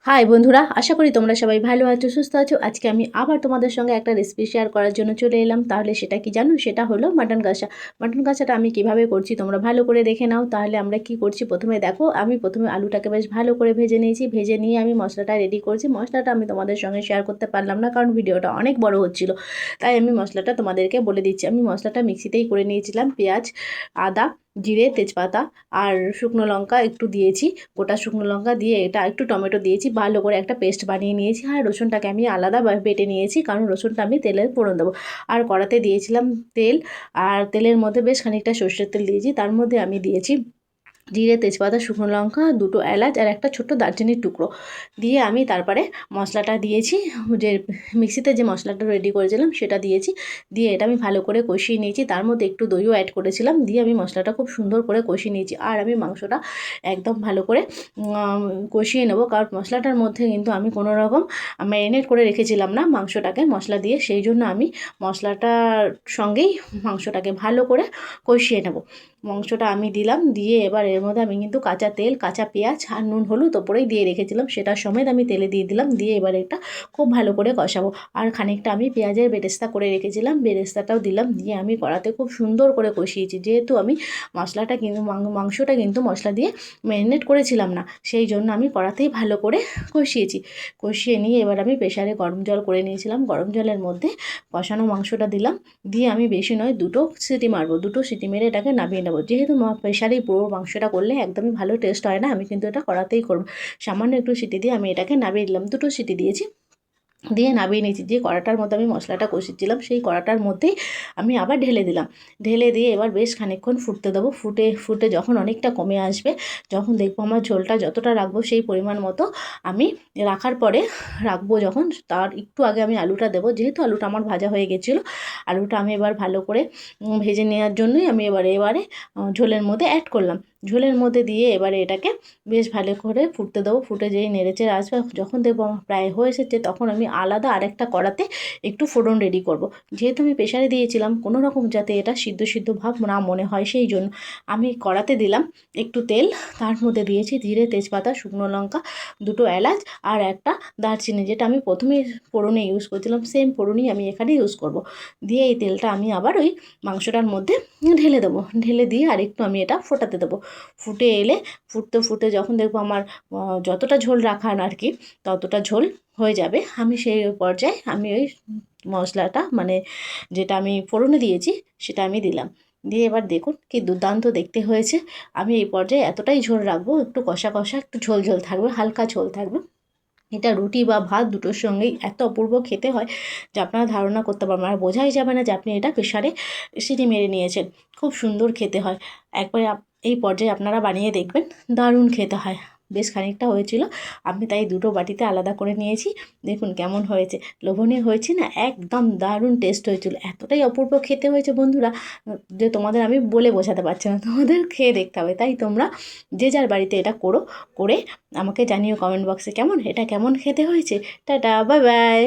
High বন্ধুরা, আশা করি তোমরা সবাই ভালো আছো, সুস্থ আছো। আজকে আমি আবার তোমাদের সঙ্গে একটা রেসিপি শেয়ার করার জন্য চলে এলাম। তাহলে সেটা কি জানো? সেটা হলো মাটন কষা। মাটন কষাটা আমি কিভাবে করছি তোমরা ভালো করে দেখে নাও। তাহলে আমরা কি করছি, প্রথমে দেখো, আমি প্রথমে আলুটাকে বেশ ভালো করে ভেজে নিয়েছি। ভেজে নিয়ে আমি মশলাটা রেডি করছি। মশলাটা আমি তোমাদের সঙ্গে শেয়ার করতে পারলাম না, কারণ ভিডিওটা অনেক বড় হচ্ছিল। তাই আমি মশলাটা তোমাদেরকে বলে দিচ্ছি। আমি মশলাটা মিক্সিতেই করে নিয়েছিলাম। পেঁয়াজ, আদা, জিরে, তেজপাতা আর শুকনো লঙ্কা একটু দিয়েছি। গোটা শুকনো লঙ্কা দিয়ে এটা একটু টমেটো দিয়েছি, ভালো করে একটা পেস্ট বানিয়ে নিয়েছি। আর রসুনটাকে আমি আলাদা বেটে নিয়েছি, কারণ রসুনটা আমি তেলের ফোড়ন দেবো। আর কড়াতে দিয়েছিলাম তেল, আর তেলের মধ্যে বেশ খানিকটা সর্ষের তেল দিয়েছি। তার মধ্যে আমি দিয়েছি জিরে, তেজপাতা, শুকনো লঙ্কা, দুটো এলাচ আর একটা ছোট্ট দারচিনির টুকরো দিয়ে আমি তারপরে মশলাটা দিয়েছি। যে মিক্সিতে যে মশলাটা রেডি করেছিলাম সেটা দিয়েছি। দিয়ে এটা আমি ভালো করে কষিয়ে নিয়েছি। তার মধ্যে একটু দইও অ্যাড করেছিলাম। দিয়ে আমি মশলাটা খুব সুন্দর করে কষিয়ে নিয়েছি। আর আমি মাংসটা একদম ভালো করে কষিয়ে নেবো, কারণ মশলাটার মধ্যে কিন্তু আমি কোনো রকম ম্যারিনেট করে রেখেছিলাম না মাংসটাকে মশলা দিয়ে। সেই জন্য আমি মশলাটার সঙ্গেই মাংসটাকে ভালো করে কষিয়ে নেব। মাংসটা আমি দিলাম, দিয়ে এবার এর মধ্যে আমি কিন্তু কাঁচা তেল, কাঁচা পেঁয়াজ আর নুন হলুদ ওপরেই দিয়ে রেখেছিলাম, সেটা সমেত আমি তেলে দিয়ে দিলাম। দিয়ে এবার এটা খুব ভালো করে কষাবো। আর খানিকটা আমি পেঁয়াজের বেরেস্তা করে রেখেছিলাম, বেরেস্তাটাও দিলাম। দিয়ে আমি কড়াতে খুব সুন্দর করে কষিয়েছি। যেহেতু আমি মশলাটা কিন্তু মাংসটা কিন্তু মশলা দিয়ে ম্যারিনেট করেছিলাম না, সেই জন্য আমি কড়াতেই ভালো করে কষিয়েছি। কষিয়ে নিয়ে এবার আমি প্রেশারে গরম জল করে নিয়েছিলাম। গরম জলের মধ্যে কষানো মাংসটা দিলাম। দিয়ে আমি বেশি নয় দুটো সিটি মারবো। দুটো সিটি মেরে এটাকে নামিয়ে নেবো। যেহেতু প্রেশারেই পুরো মাংসটা করলে একদমই ভালো টেস্ট হয় না, আমি কিন্তু এটা কড়াতেই করবো। সামান্য একটু সিটি দিয়ে আমি এটাকে নামিয়ে দিলাম। দুটো সিটি দিয়েছি, দিয়ে নামিয়ে নিয়েছি। যে কড়াটার মধ্যে আমি মশলাটা কষিয়েছিলাম সেই কড়াটার মধ্যেই আমি আবার ঢেলে দিলাম। ঢেলে দিয়ে এবার বেশ খানিকক্ষণ ফুটতে দেবো। ফুটে ফুটে যখন অনেকটা কমে আসবে, যখন দেখবো আমার ঝোলটা যতটা রাখবো সেই পরিমাণ মতো আমি রাখার পরে রাখবো, যখন তার একটু আগে আমি আলুটা দেবো। যেহেতু আলুটা আমার ভাজা হয়ে গেছিলো, আলুটা আমি এবার ভালো করে ভেজে নেওয়ার জন্যই আমি এবারে ঝোলের মধ্যে অ্যাড করলাম। ঝোলের মধ্যে দিয়ে এবারে এটাকে বেশ ভালো করে ফুটতে দেবো। ফুটে যেই নেড়েচেড়ে আসবে, যখন দেখবো আমার প্রায় হয়ে এসেছে, তখন আমি আলাদা আরেকটা কড়াতে একটু ফোড়ন রেডি করব। যেহেতু আমি প্রেশারে দিয়েছিলাম, কোনো রকম যাতে এটা সিদ্ধ সিদ্ধ ভাব না মনে হয়, সেই জন্য আমি কড়াতে দিলাম একটু তেল। তার মধ্যে দিয়েছি জিরে, তেজপাতা, শুকনো লঙ্কা, দুটো এলাচ আর একটা দারচিনি, যেটা আমি প্রথমে ফোড়নে ইউজ করছিলাম, সেম ফোড়নই আমি এখানে ইউজ করব। দিয়ে এই তেলটা আমি আবার ওই মাংসটার মধ্যে ঢেলে দেবো। ঢেলে দিয়ে আর একটু আমি এটা ফোটাতে দেবো। ফুটে এলে, ফুটতে ফুটে যখন দেখবো আমার যতটা ঝোল রাখার আর কি, ততটা ঝোল হয়ে যাবে, আমি সেই পর্যায়ে আমি ওই মশলাটা মানে যেটা আমি ফোড়নে দিয়েছি সেটা আমি দিলাম। দিয়ে এবার দেখুন কি দুর্দান্ত দেখতে হয়েছে। আমি এই পর্যায়ে এতটাই ঝোল রাখবো, একটু কষা কষা, একটু ঝোল ঝোল থাকবে, হালকা ঝোল থাকবে। এটা রুটি বা ভাত দুটোর সঙ্গেই এত অপূর্ব খেতে হয় যে আপনারা ধারণা করতে পারবেন। আর বোঝাই যাবে না যে আপনি এটা প্রেশারে সিটি মেরে নিয়েছেন। খুব সুন্দর খেতে হয়। একবারে এই পর্যায়ে আপনারা বানিয়ে দেখবেন, দারুণ খেতে হয়। বেশ খানিকটা হয়েছিল, আমি তাই দুটো বাটিতে আলাদা করে নিয়েছি। দেখুন কেমন হয়েছে, লোভনীয় হয়েছে না? একদম দারুণ টেস্ট হয়েছিল। এতটাই অপূর্ব খেতে হয়েছে বন্ধুরা, যে তোমাদের আমি বলে বোঝাতে পারছি না, তোমাদের খেয়ে দেখতে হবে। তাই তোমরা যে যার বাড়িতে এটা করো, করে আমাকে জানিও কমেন্ট বক্সে কেমন, এটা কেমন খেতে হয়েছে। Tata, bye bye.